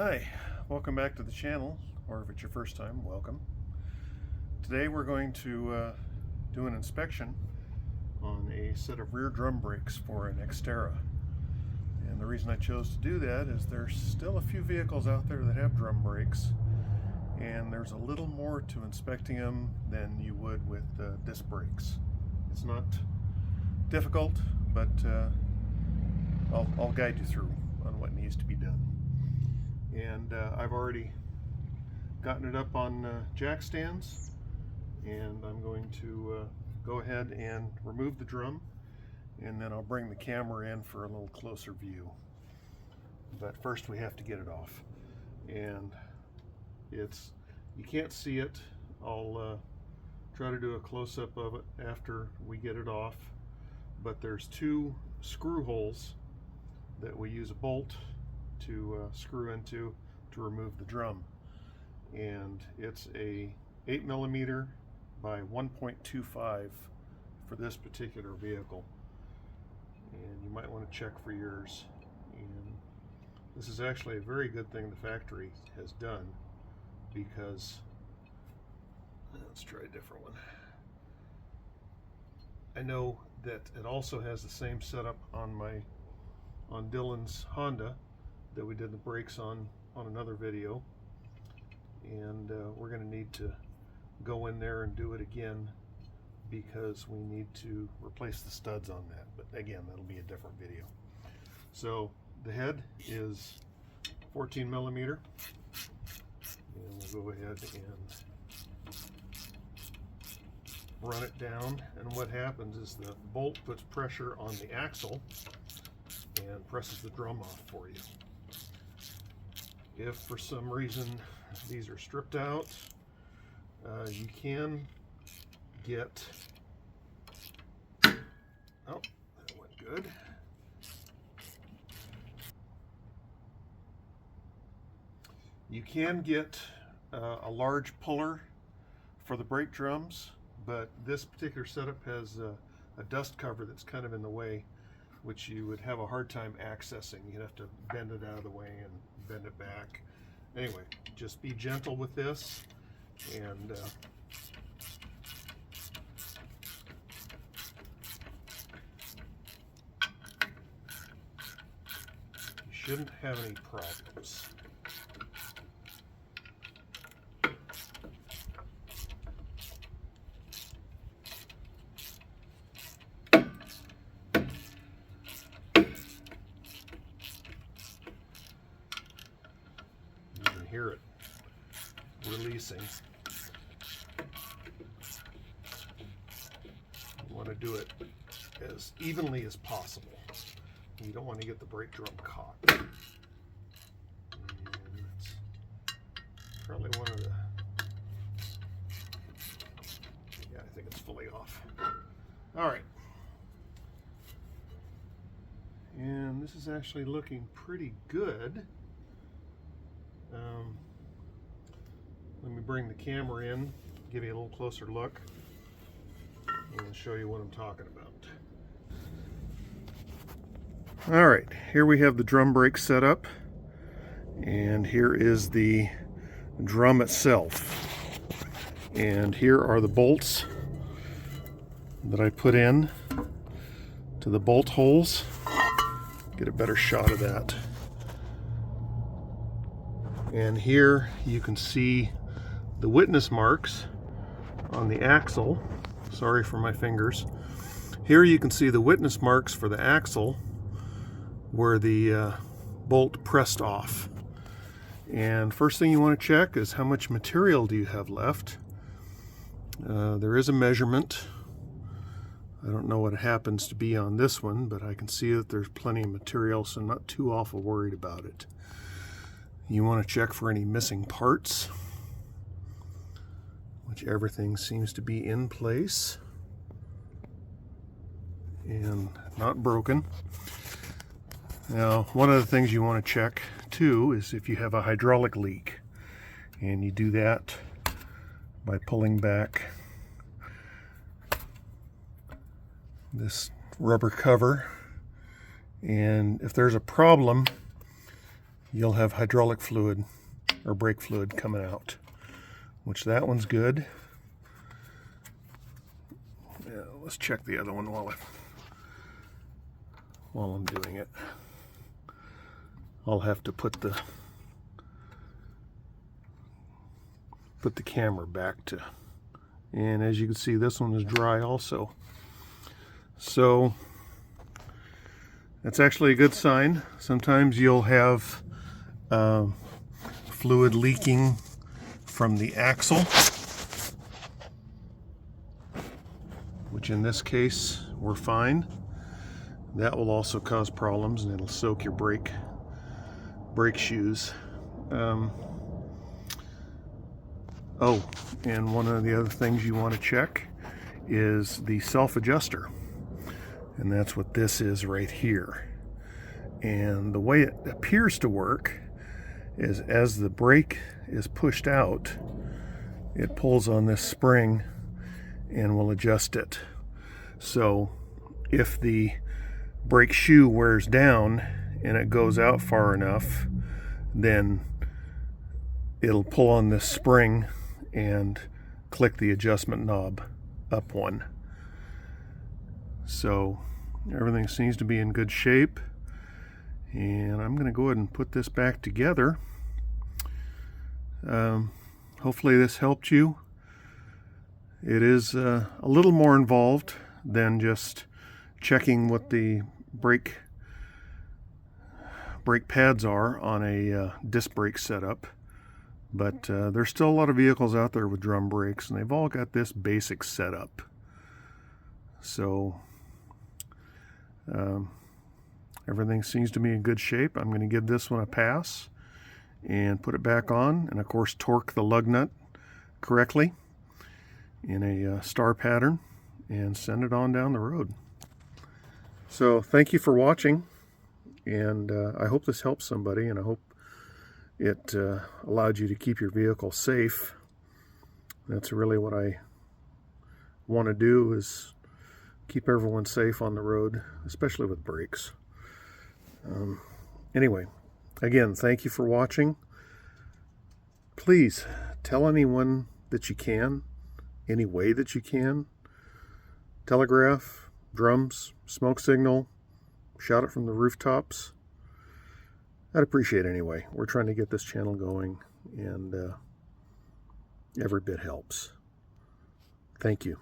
Hi, welcome back to the channel, or if it's your first time, welcome. Today we're going to do an inspection on a set of rear drum brakes for an Xterra. And the reason I chose to do that is there's still a few vehicles out there that have drum brakes, and there's a little more to inspecting them than you would with disc brakes. It's not difficult, but I'll guide you through on what needs to be done. And I've already gotten it up on jack stands, and I'm going to go ahead and remove the drum, and then I'll bring the camera in for a little closer view. But first we have to get it off, and you can't see it. I'll try to do a close-up of it after we get it off, but there's two screw holes that we use a bolt to screw into to remove the drum, and it's a 8mm by 1.25 for this particular vehicle, and you might want to check for yours. And this is actually a very good thing the factory has done, because let's try a different one. I know that it also has the same setup on Dylan's Honda that we did the brakes on another video, and we're going to need to go in there and do it again because we need to replace the studs on that, but again, that'll be a different video. So the head is 14mm, and we'll go ahead and run it down, and what happens is the bolt puts pressure on the axle and presses the drum off for you. If for some reason these are stripped out, you can get, oh, that went good. You can get a large puller for the brake drums, but this particular setup has a dust cover that's kind of in the way, which you would have a hard time accessing. You'd have to bend it out of the way and bend it back. Anyway, just be gentle with this, and you shouldn't have any problems. Hear it releasing. You want to do it as evenly as possible. You don't want to get the brake drum caught. And that's probably one of the, yeah, I think it's fully off. All right. And this is actually looking pretty good. Let me bring the camera in, give you a little closer look, and show you what I'm talking about. All right, here we have the drum brake set up, and here is the drum itself. And here are the bolts that I put in to the bolt holes. Get a better shot of that. And here you can see the witness marks on the axle. Sorry for my fingers. Here you can see the witness marks for the axle where the bolt pressed off. And first thing you want to check is how much material do you have left. There is a measurement. I don't know what happens to be on this one, but I can see that there's plenty of material, so I'm not too awful worried about it. You want to check for any missing parts, which everything seems to be in place and not broken. Now, one of the things you want to check too is if you have a hydraulic leak, and you do that by pulling back this rubber cover, and if there's a problem, you'll have hydraulic fluid or brake fluid coming out, which that one's good. Yeah, let's check the other one while I'm doing it. I'll have to put the camera back to, and as you can see, this one is dry also. So that's actually a good sign. Sometimes you'll have fluid leaking from the axle, which in this case we're fine. That will also cause problems, and it'll soak your brake shoes. Oh, and one of the other things you want to check is the self-adjuster, and that's what this is right here. And the way it appears to work is as the brake is pushed out, it pulls on this spring and will adjust it. So if the brake shoe wears down and it goes out far enough, then it'll pull on this spring and click the adjustment knob up one. So everything seems to be in good shape, and I'm going to go ahead and put this back together. Hopefully this helped you. It is a little more involved than just checking what the brake pads are on a disc brake setup. But there's still a lot of vehicles out there with drum brakes, and they've all got this basic setup. So everything seems to be in good shape. I'm going to give this one a pass and put it back on, and of course torque the lug nut correctly in a star pattern and send it on down the road. So thank you for watching, and I hope this helps somebody, and I hope it allowed you to keep your vehicle safe. That's really what I want to do, is keep everyone safe on the road, especially with brakes. Anyway, again, thank you for watching. Please tell anyone that you can, any way that you can. Telegraph, drums, smoke signal, shout it from the rooftops. I'd appreciate it anyway. We're trying to get this channel going, and every bit helps. Thank you.